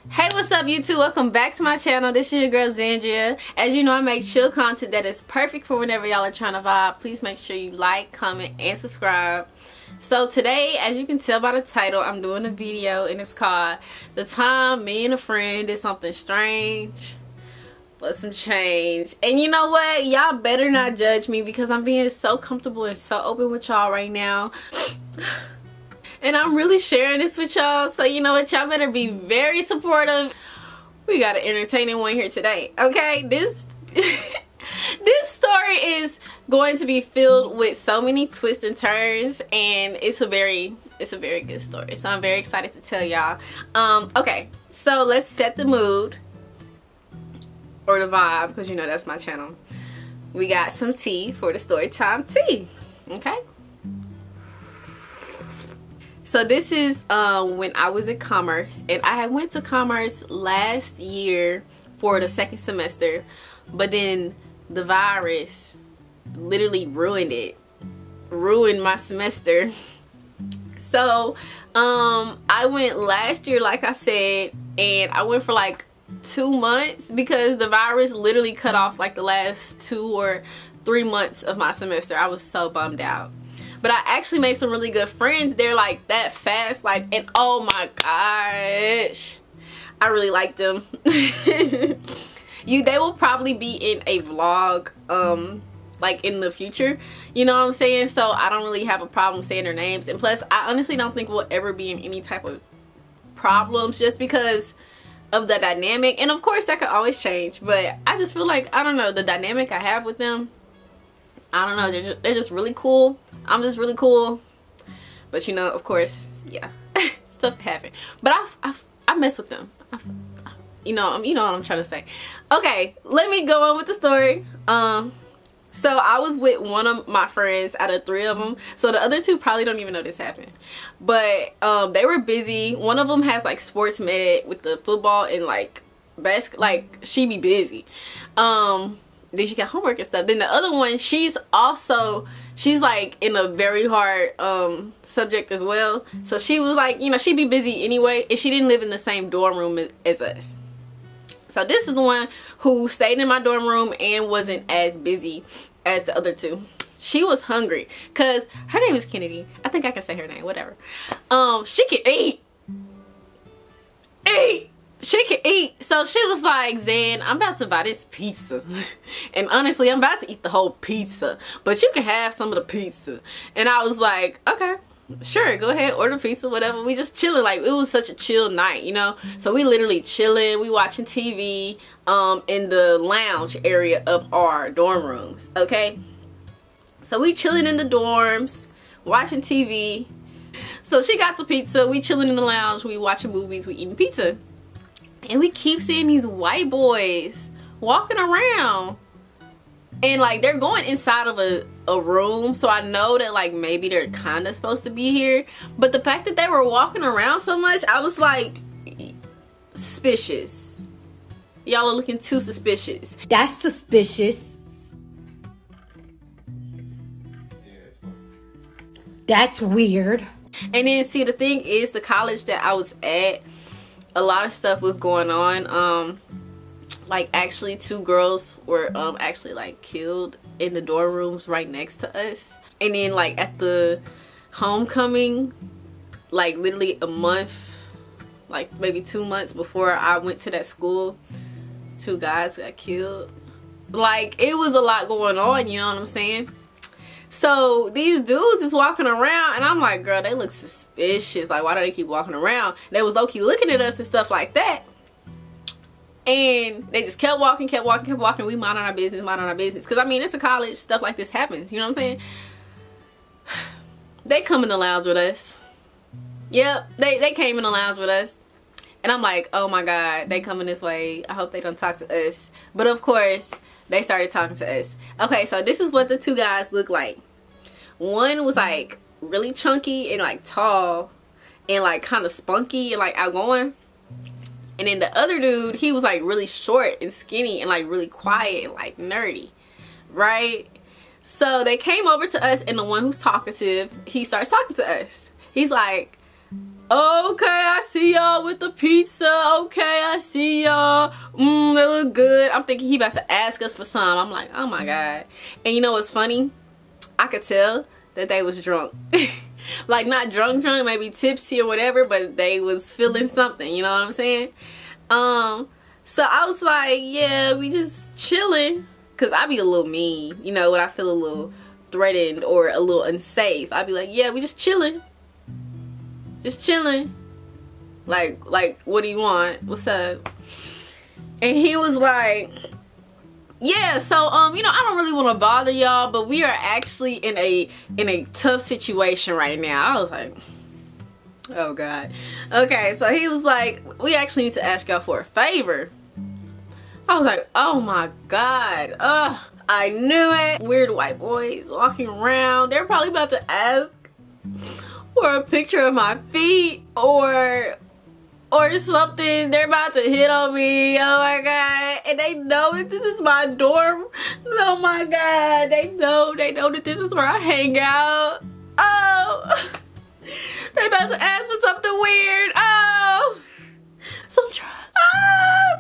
Hey, what's up YouTube? Welcome back to my channel. This is your girl Zandria. As you know, I make chill content that is perfect for whenever y'all are trying to vibe. Please make sure you like, comment, and subscribe. So today, as you can tell by the title, I'm doing a video and it's called The Time Me and a Friend Did Something Strange but Some Change. And you know what? Y'all better not judge me because I'm being so comfortable and so open with y'all right now. And I'm really sharing this with y'all, so you know what, y'all better be very supportive. We got an entertaining one here today, okay? This this story is going to be filled with so many twists and turns, and it's a very good story. So I'm very excited to tell y'all. Okay, so let's set the mood or the vibe, because you know that's my channel. We got some tea for the story time tea, okay? So this is when I was in commerce, and I had went to commerce last year for the second semester, but then the virus literally ruined my semester. So I went last year, like I said, and I went for like 2 months because the virus literally cut off like the last 2 or 3 months of my semester. I was so bummed out. But I actually made some really good friends. They're like that fast, like, and oh my gosh, I really like them. They will probably be in a vlog, like in the future, you know what I'm saying? So I don't really have a problem saying their names. And plus, I honestly don't think we'll ever be in any type of problems just because of the dynamic. And of course, that could always change. But I just feel like, I don't know, the dynamic I have with them, I don't know, they're just really cool. I'm just really cool. But you know, of course, yeah, stuff happen. But I mess with them. You know what I'm trying to say. Okay, let me go on with the story. So I was with one of my friends out of 3 of them. So the other 2 probably don't even know this happened. But they were busy. One of them has like sports med with the football and like basket. Like she be busy. Then she got homework and stuff. Then the other one, she's like in a very hard subject as well. So she was like, you know, she'd be busy anyway, and she didn't live in the same dorm room as us. So this is the one who stayed in my dorm room and wasn't as busy as the other 2. She was hungry because her name is Kennedy. I think I can say her name, whatever. She can eat. She can eat. So she was like, Zan, I'm about to buy this pizza. And honestly, I'm about to eat the whole pizza. But you can have some of the pizza. And I was like, okay, sure, go ahead, order pizza, whatever. We just chilling. Like, it was such a chill night, you know? So we literally chilling. We watching TV in the lounge area of our dorm rooms, okay? So we chilling in the dorms, watching TV. So she got the pizza. We chilling in the lounge. We watching movies. We eating pizza. And we keep seeing these white boys walking around. And like they're going inside of a room. So I know that like maybe they're kind of supposed to be here. But the fact that they were walking around so much, I was like, suspicious. Y'all are looking too suspicious. That's suspicious. That's weird. And then see, the thing is, the college that I was at, a lot of stuff was going on. Like actually 2 girls were actually like killed in the dorm rooms right next to us. And then like at the homecoming, like literally a month, like maybe 2 months before I went to that school, 2 guys got killed. Like it was a lot going on, you know what I'm saying? So these dudes is walking around, and I'm like, girl, they look suspicious. Like, why do they keep walking around? They was low-key looking at us and stuff like that. And they just kept walking, kept walking, kept walking. We minding our business, minding our business. Because, I mean, it's a college. Stuff like this happens. You know what I'm saying? They come in the lounge with us. Yep, they came in the lounge with us. And I'm like, oh, my God, they coming this way. I hope they don't talk to us. But, of course, they started talking to us. Okay, so this is what the 2 guys look like. One was like really chunky and like tall and like kind of spunky and like outgoing. And then the other dude, he was like really short and skinny and like really quiet and like nerdy, right? So they came over to us, and the one who's talkative, he starts talking to us. He's like, Okay, I see y'all with the pizza. Okay, I see y'all. They look good. I'm thinking he about to ask us for some. I'm like, oh my God. And you know what's funny? I could tell that they was drunk. Like, not drunk, maybe tipsy or whatever, but they was feeling something, you know what I'm saying? So I was like, yeah, we just chilling. Cause I be a little mean, you know, when I feel a little threatened or a little unsafe. I'd be like, yeah, we just chilling. Just chilling. Like, what do you want? What's up? And he was like, yeah, so you know, I don't really want to bother y'all, but we are actually in a tough situation right now. I was like, oh God. Okay, so he was like, we actually need to ask y'all for a favor. I was like, oh my God. Ugh, I knew it. Weird white boys walking around. They're probably about to ask for a picture of my feet or something. They're about to hit on me. Oh my God. And they know that this is my dorm. Oh my God. They know that this is where I hang out. Oh. They about to ask for something weird. Oh.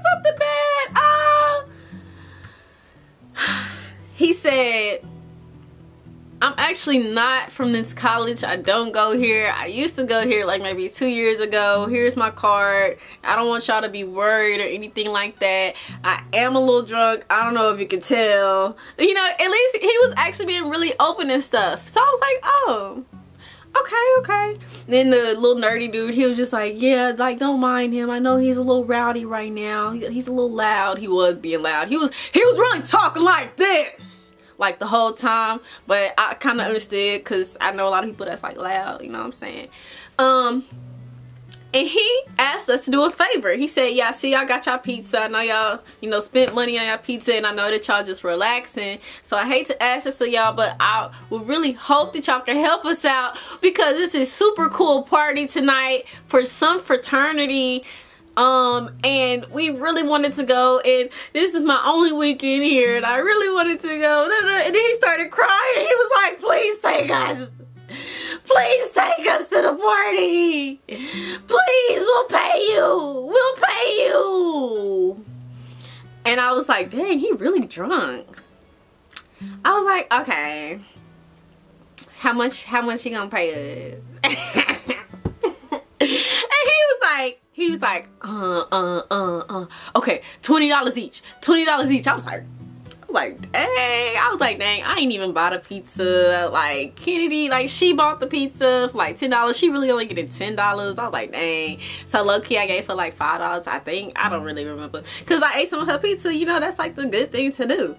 Something bad. Oh. He said, I'm actually not from this college. I don't go here. I used to go here like maybe 2 years ago. Here's my card. I don't want y'all to be worried or anything like that. I am a little drunk. I don't know if you can tell. You know, at least he was actually being really open and stuff. So I was like, oh, okay. Then the little nerdy dude, he was just like, yeah, like, don't mind him. I know he's a little rowdy right now. He's a little loud. He was being loud. He was really talking like this. Like the whole time, but I kind of understood because I know a lot of people that's like loud, you know what I'm saying? And he asked us to do a favor. He said, yeah, I see y'all got y'all pizza. I know y'all, you know, spent money on y'all pizza, and I know that y'all just relaxing. So I hate to ask this to y'all, but I would really hope that y'all can help us out because this is super cool party tonight for some fraternity. And we really wanted to go, and this is my only weekend here, and I really wanted to go. And then he started crying, and he was like, please take us. Please take us to the party. Please, we'll pay you. We'll pay you. And I was like, dang, he really drunk. I was like, okay. How much you gonna pay us? And he was like, okay, $20 each. $20 each. I was like, dang. I ain't even bought a pizza. Like, Kennedy, like, she bought the pizza for like $10. She really only getting $10. I was like, dang. So low-key, I gave her like $5, I think. I don't really remember. Because I ate some of her pizza. You know, that's like the good thing to do.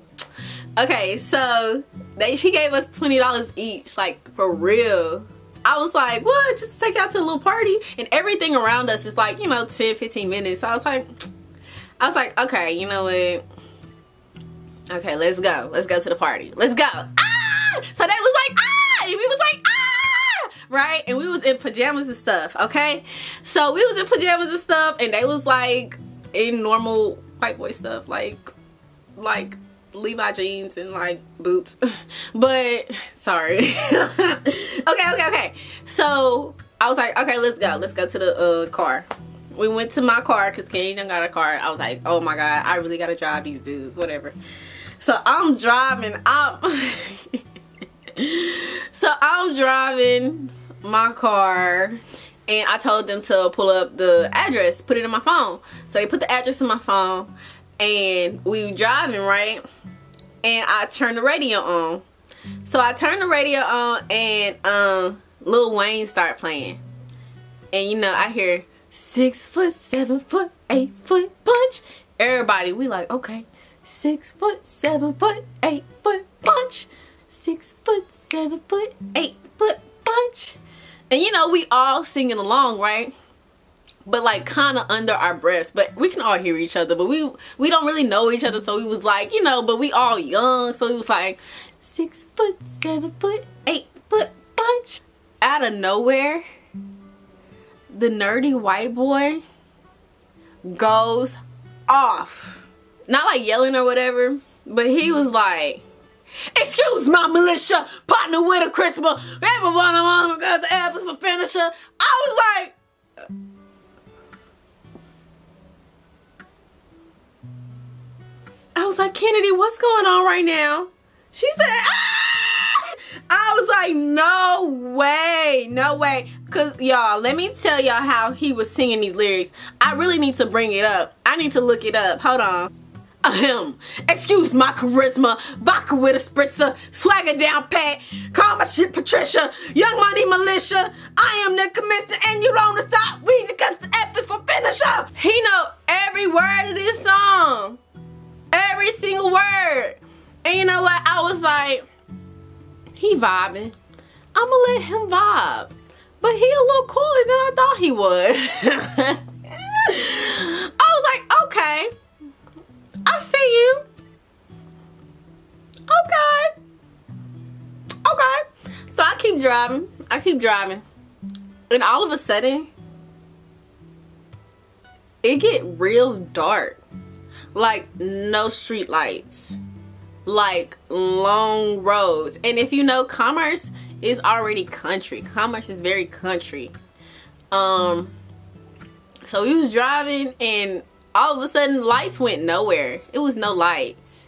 Okay, so she gave us $20 each. Like, for real. I was like, what? Just to take out to a little party? And everything around us is like, you know, 10-15 minutes. So I was like, okay, you know what? Okay, let's go. Let's go to the party. Let's go. Ah! So they was like, ah! And we was like, ah! Right? And we was in pajamas and stuff, okay? So we was in pajamas and stuff, and they was like in normal white boy stuff, like Levi jeans and like boots. But sorry. Okay. So I was like, okay, let's go to the car. We went to my car because Kenny done got a car. I was like, oh my God, I really gotta drive these dudes, whatever. So I'm driving my car, and I told them to pull up the address, put it in my phone. So they put the address in my phone, and we were driving, right? And I turned the radio on. So I turned the radio on, and Lil Wayne started playing. And you know, I hear 6 foot, 7 foot, 8 foot punch. Everybody, we like, okay. 6 foot, 7 foot, 8 foot punch. 6 foot, 7 foot, 8 foot punch. And you know, we all singing along, right? But like kind of under our breaths, but we can all hear each other, but we don't really know each other. So we was like, you know, but we all young, so we was like 6 foot, 7 foot, 8 foot punch. Out of nowhere, the nerdy white boy goes off. Not like yelling or whatever, but he was like, excuse my militia, partner with a Christmas, everyone among the apples for finisher. I was like, I was like, Kennedy, what's going on right now? She said, ah! I was like, no way, no way. Cause y'all, let me tell y'all how he was singing these lyrics. I really need to bring it up. I need to look it up. Hold on. Excuse my charisma, vodka with a spritzer, swagger down pat, call my shit Patricia, young money militia, I am the commissioner and you don't stop, we just got the F is for finisher. He know every word of this song, every single word. And you know what, I was like, he vibing, I'ma let him vibe, but he a little cooler than I thought he was. I was like, okay, I see you. Okay. Okay. So I keep driving. And all of a sudden, it get real dark. Like no street lights. Like long roads. And if you know, Commerce is already country. Commerce is very country. So we was driving and all of a sudden lights went nowhere. It was no lights.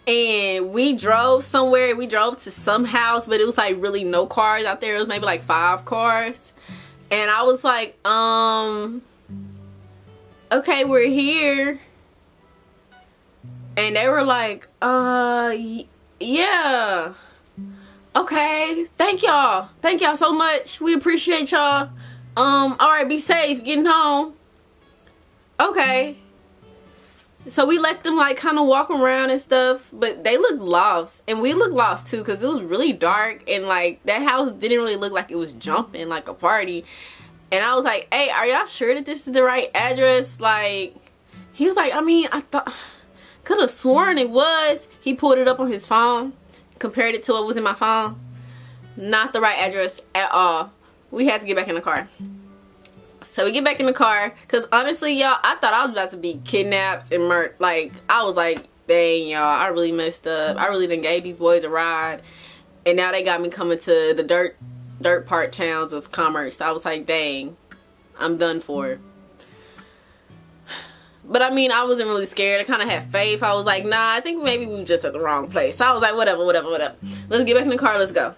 And we drove somewhere. We drove to some house, but it was like really no cars out there. It was maybe like 5 cars. And I was like, okay, we're here. And they were like, yeah. Okay, thank y'all. Thank y'all so much. We appreciate y'all. Alright, be safe getting home. Okay. So we let them like kind of walk around and stuff, but they looked lost. And we looked lost too because it was really dark and like that house didn't really look like it was jumping like a party. And I was like, hey, are y'all sure that this is the right address? Like, he was like, I mean, I thought, could have sworn it was. He pulled it up on his phone, compared it to what was in my phone. Not the right address at all. We had to get back in the car. So we get back in the car, because honestly, y'all, I thought I was about to be kidnapped and murdered. Like, I was like, dang, y'all, I really messed up. I really done gave these boys a ride. And now they got me coming to the dirt part towns of Commerce. I was like, dang, I'm done for. But I mean, I wasn't really scared. I kind of had faith. I was like, nah, I think maybe we were just at the wrong place. So I was like, whatever. Let's get back in the car, let's go.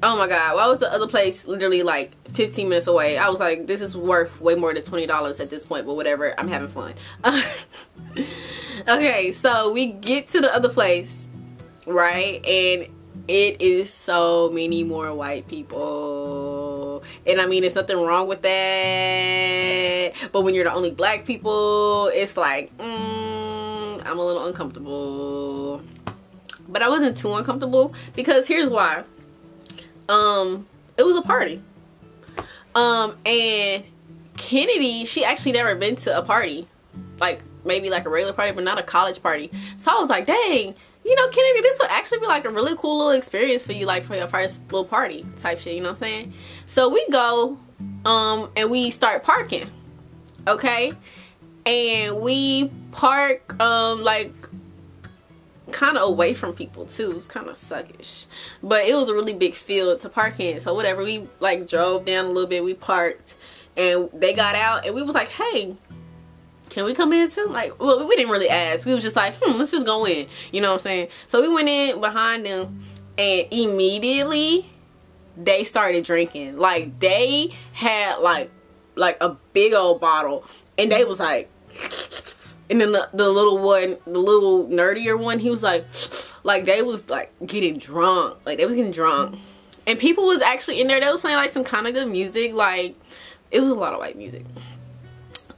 Oh my god, why was the other place literally like 15 minutes away? I was like, this is worth way more than $20 at this point, but whatever, I'm having fun. Okay, so we get to the other place, right? And it is so many more white people. And I mean, there's nothing wrong with that. But when you're the only black people, it's like, I'm a little uncomfortable. But I wasn't too uncomfortable because here's why. It was a party. And Kennedy, she actually never been to a party. Like, maybe like a regular party, but not a college party. So I was like, dang, you know, Kennedy, this would actually be like a really cool little experience for you, like for your first little party type shit, you know what I'm saying? So we go, and we start parking, okay? And we park, like, kind of away from people too. It was kind of suckish, but it was a really big field to park in. So whatever, we like drove down a little bit, we parked, and they got out, and we was like, hey, can we come in too? Like, well, we didn't really ask. We was just like, let's just go in, you know what I'm saying? So we went in behind them, and immediately they started drinking. Like, they had like a big old bottle, and they was like, and then the little one, the little nerdier one, he was like they was like getting drunk. Like, they was getting drunk. And people was actually in there. They was playing like some kind of good music. Like, it was a lot of white music.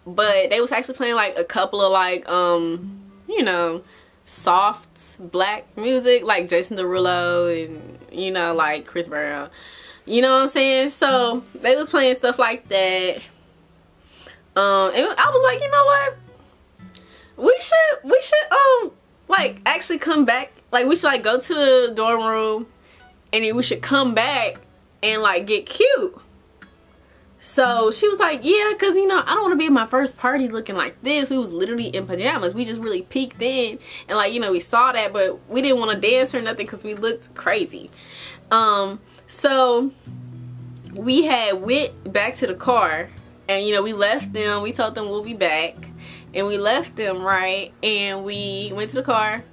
But they was actually playing like a couple of like, you know, soft black music. Like Jason Derulo and, you know, like Chris Brown. You know what I'm saying? So they was playing stuff like that. And I was like, you know what? We should like actually come back. Like, we should like go to the dorm room, and then we should come back and like get cute. So she was like, yeah, because, you know, I don't want to be in my first party looking like this. We was literally in pajamas. We just really peeked in, and like, you know, we saw that, but we didn't want to dance or nothing because we looked crazy. So we had went back to the car, And you know, we left them. We told them we'll be back. And we left them, right? And we went to the car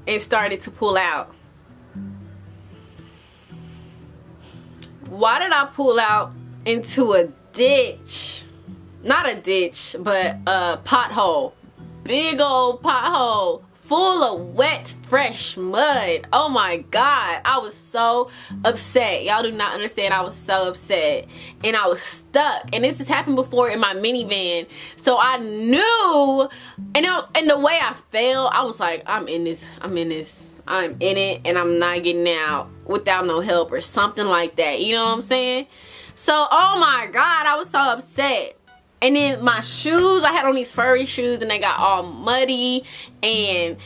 and started to pull out. Why did I pull out into a ditch? Not a ditch, but a pothole. Big old pothole. Full of wet, fresh mud. Oh my God. I was so upset. Y'all do not understand. I was so upset. And I was stuck. And this has happened before in my minivan. So I knew. And the way I felt, I was like, I'm in this. I'm in this. I'm in it. And I'm not getting out without no help or something like that. You know what I'm saying? So, oh my God. I was so upset. And then my shoes, I had on these furry shoes and they got all muddy. And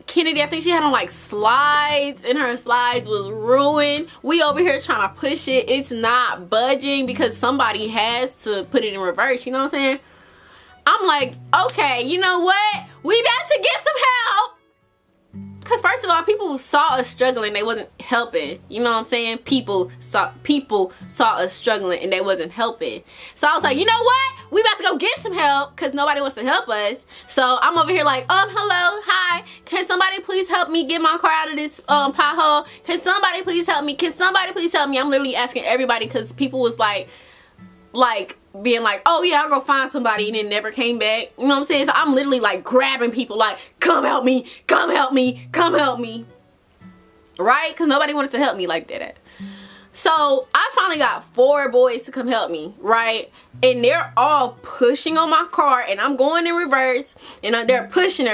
Kennedy, I think she had on like slides and her slides was ruined. We over here trying to push it. It's not budging because somebody has to put it in reverse. You know what I'm saying? I'm like, okay, you know what? We about to get some help. Because first of all, people saw us struggling, they wasn't helping. You know what I'm saying? People saw us struggling and they wasn't helping. So I was like, you know what? We about to go get some help because nobody wants to help us. So I'm over here like, hello, hi. Can somebody please help me get my car out of this pothole? Can somebody please help me? Can somebody please help me? I'm literally asking everybody because people was like being like, oh yeah, I'll go find somebody, and then never came back. You know what I'm saying? So I'm literally like grabbing people like, come help me, come help me, come help me. Right? Because nobody wanted to help me like that. So I finally got 4 boys to come help me, right? And they're all pushing on my car and I'm going in reverse and they're pushing.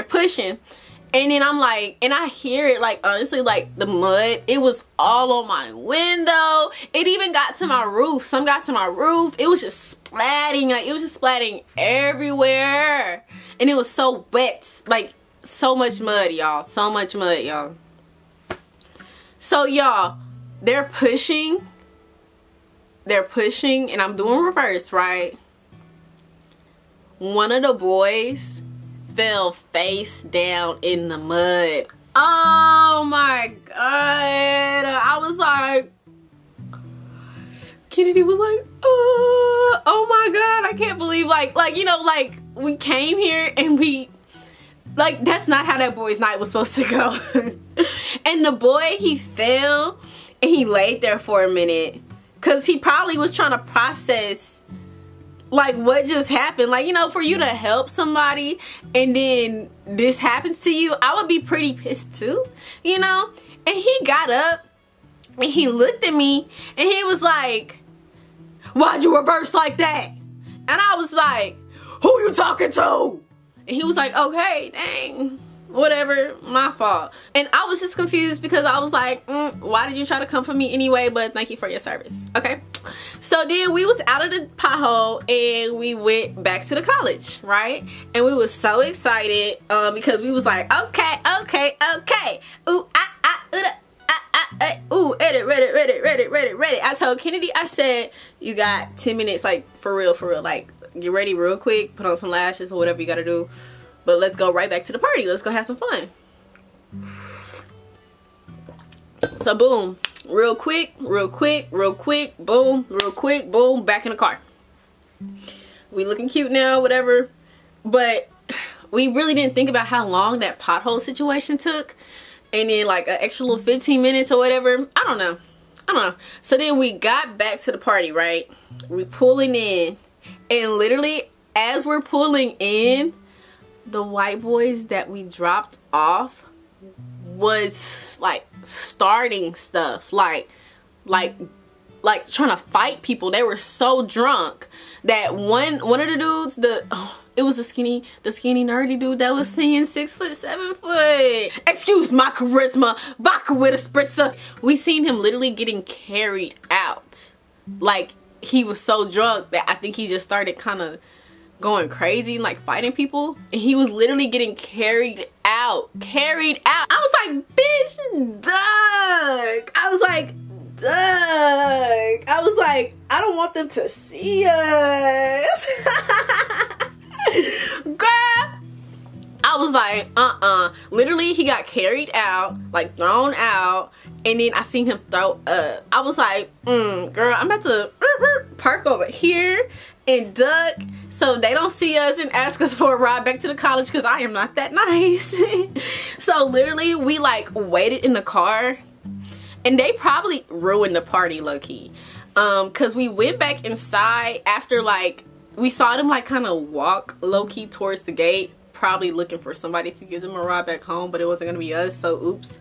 And then I'm like, and I hear it, like, honestly, like, the mud, it was all on my window. It even got to my roof. Some got to my roof. It was just splatting, like, it was just splatting everywhere. And it was so wet, like, so much mud, y'all. So much mud, y'all. So, y'all, they're pushing, and I'm doing reverse, right? One of the boys fell face down in the mud. Oh my God. I was like, Kennedy was like, oh my God, I can't believe, like, you know, like, we came here and we, like, that's not how that boy's night was supposed to go. And the boy, he fell and he laid there for a minute because he probably was trying to process like what just happened. Like, you know, for you to help somebody and then this happens to you, I would be pretty pissed too, you know. And he got up and he looked at me and he was like, why'd you reverse like that? And I was like, who you talking to? And he was like, okay, dang, whatever, my fault. And I was just confused because I was like, why did you try to come for me anyway? But thank you for your service. Okay. So then we was out of the pothole and we went back to the college, right? And we was so excited because we was like, okay. Ooh, ooh, ready. I told Kennedy, I said, you got 10 minutes, like, for real, like, get ready real quick, put on some lashes or whatever you gotta do, but let's go right back to the party. Let's go have some fun. So boom, real quick, boom, real quick, boom, back in the car. We looking cute now, whatever, but we really didn't think about how long that pothole situation took. And then like an extra little 15 minutes or whatever. I don't know. So then we got back to the party, right? We pulling in. And literally as we're pulling in, the white boys that we dropped off was like starting stuff. Like trying to fight people. They were so drunk that one of the dudes, it was the skinny nerdy dude that was saying 6 foot, 7 foot. Excuse my charisma, vodka with a spritzer. We seen him literally getting carried out. Like, he was so drunk that I think he just started kind of going crazy and like fighting people. And he was literally getting carried out. I was like, bitch, Doug. I was like, I don't want them to see us. Girl, I was like, literally he got carried out, like thrown out, and then I seen him throw up. I was like, girl, I'm about to park over here and duck so they don't see us and ask us for a ride back to the college, because I am not that nice. So literally we like waited in the car, and they probably ruined the party low-key, because we went back inside after like we saw them like kind of walk low-key towards the gate, probably looking for somebody to give them a ride back home, but it wasn't gonna be us, so oops.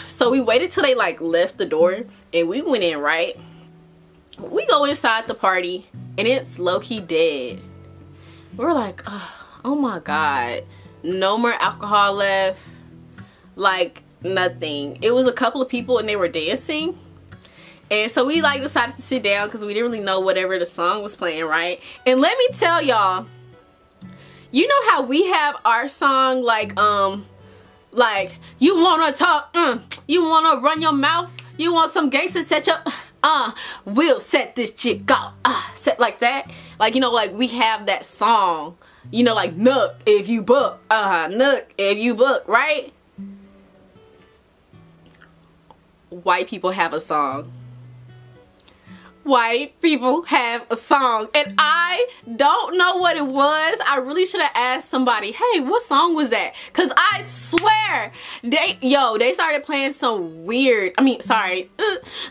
So we waited till they like left the door, and we went in, right? We go inside the party, and it's low-key dead. We're like, oh my god, no more alcohol left, like nothing. It was a couple of people and they were dancing, and so we like decided to sit down because we didn't really know whatever the song was playing, right? And let me tell y'all, you know how we have our song like you wanna talk, you wanna run your mouth, you want some gangster set up, we'll set this chick off, set like that, like, you know, like we have that song, you know, like nook if you book, nook if you book, right? White people have a song. White people have a song, and I don't know what it was. I really should have asked somebody, hey, what song was that? Because I swear they started playing some weird, I mean, sorry,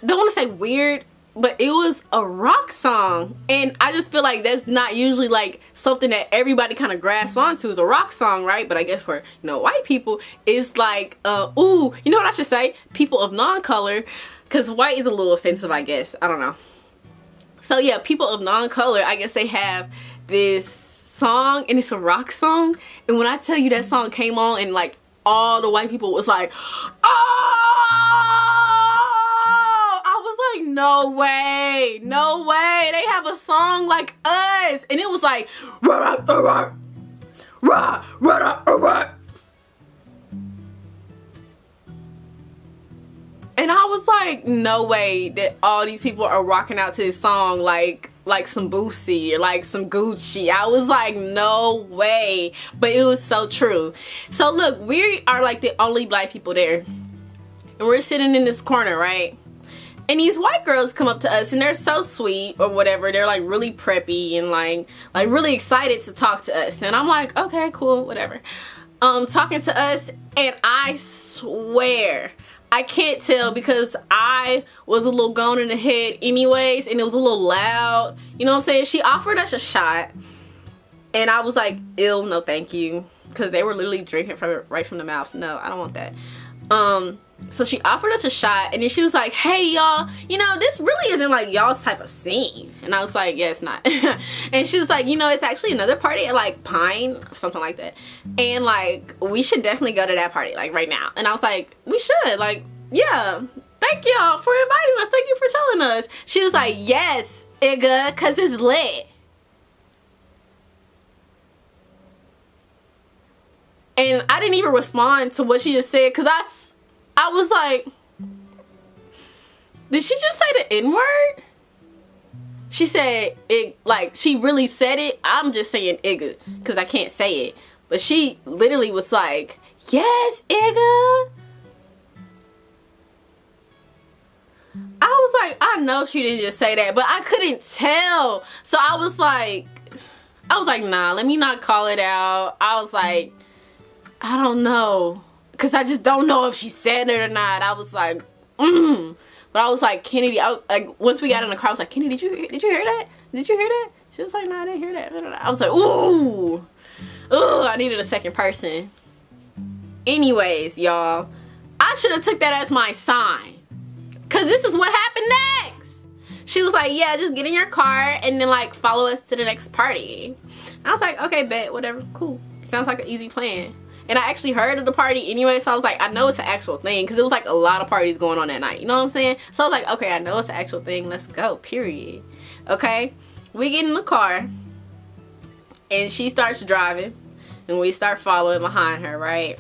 don't want to say weird, but it was a rock song, and I just feel like that's not usually like something that everybody kind of grasps onto, is a rock song, right? But I guess for, you know, white people, it's like ooh, you know what I should say, people of non-color, because white is a little offensive, I guess, I don't know. So yeah, people of non-color, I guess they have this song, and it's a rock song, and when I tell you that song came on, and like all the white people was like, oh, I was like, no way, no way, they have a song like us. And it was like, rah, rah, rah, rah, rah, rah, rah. And I was like, no way that all these people are rocking out to this song like some Boosie or like some Gucci. I was like, no way. But it was so true. So look, we are like the only black people there. And we're sitting in this corner, right? And these white girls come up to us, and they're so sweet or whatever. They're like really preppy and like really excited to talk to us. And I'm like, okay, cool, whatever. Talking to us, and I swear, I can't tell because I was a little gone in the head anyways, and it was a little loud. You know what I'm saying? She offered us a shot, and I was like, ew, no thank you. Because they were literally drinking from it right from the mouth. No, I don't want that. So she offered us a shot, and then she was like, hey y'all, you know, this really isn't like y'all's type of scene. And I was like, yeah, it's not. And she was like, you know, it's actually another party at like Pine or something like that, and like we should definitely go to that party like right now. And I was like, we should, like, yeah, thank y'all for inviting us, thank you for telling us. She was like, yes, Igga, cause it's lit. And I didn't even respond to what she just said, because I was like, did she just say the N-word? She said it, like she really said it. I'm just saying Igga because I can't say it. But she literally was like, yes, Igga. I was like, I know she didn't just say that, but I couldn't tell. So I was like, nah, let me not call it out. I was like, I don't know, because I just don't know if she said it or not. I was like, But I was like, Kennedy, I was like, once we got in the car, I was like, Kennedy, did you hear that? Did you hear that? She was like, no, I didn't hear that. I was like, ooh, I needed a second person. Anyways, y'all, I should have took that as my sign, because this is what happened next. She was like, yeah, just get in your car and then like follow us to the next party. I was like, okay, bet, whatever, cool. Sounds like an easy plan. And I actually heard of the party anyway, so I was like, I know it's an actual thing, because it was like a lot of parties going on that night, you know what I'm saying? So I was like, okay, I know it's an actual thing, let's go, period. Okay, we get in the car, and she starts driving, and we start following behind her, right?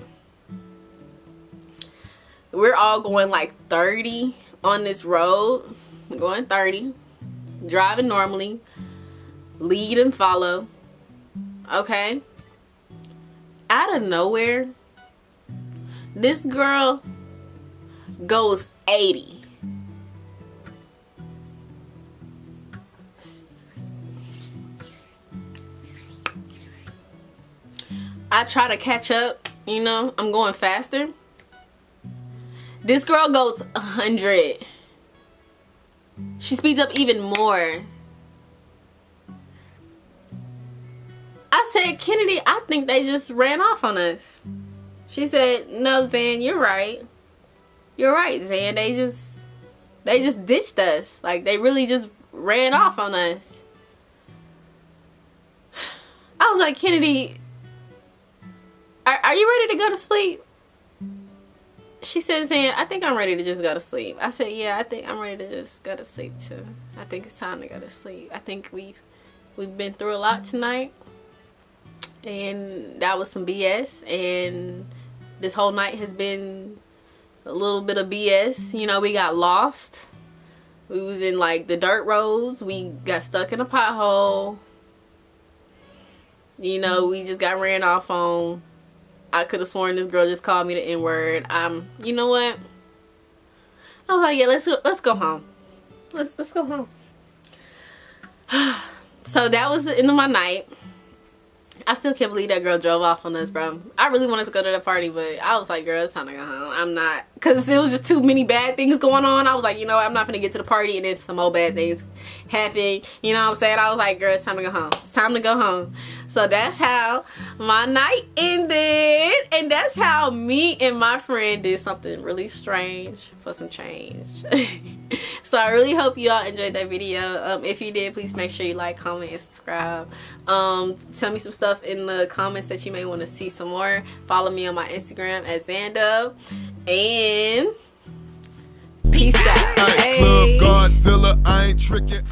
We're all going like 30 on this road, going 30, driving normally, lead and follow, okay? Out of nowhere, this girl goes 80. I try to catch up, you know, I'm going faster. This girl goes 100. She speeds up even more. I said, Kennedy, I think they just ran off on us. She said, no, Zan, you're right. You're right, Zan. They just ditched us. Like, they really just ran off on us. I was like, Kennedy, are you ready to go to sleep? She said, Zan, I think I'm ready to just go to sleep. I said, yeah, I think I'm ready to just go to sleep too. I think it's time to go to sleep. I think we've been through a lot tonight. And that was some BS. And this whole night has been a little bit of BS. You know, we got lost. We was in like the dirt roads. We got stuck in a pothole. You know, we just got ran off on. I could have sworn this girl just called me the N-word. You know what? I was like, yeah, let's go home. Let's go home. So that was the end of my night. I still can't believe that girl drove off on us, bro. I really wanted to go to the party, but I was like, girl, it's time to go home. I'm not, because it was just too many bad things going on. I was like, you know what? I'm not going to get to the party and then some more bad things happen. You know what I'm saying? I was like, girl, it's time to go home. It's time to go home. So that's how my night ended. And that's how me and my friend did something really strange for some change. So I really hope you all enjoyed that video. If you did, please make sure you like, comment, and subscribe. Tell me some stuff in the comments that you may want to see some more. Follow me on my Instagram at Xandub. And peace out. Hey. Club Godzilla, I ain't tricking.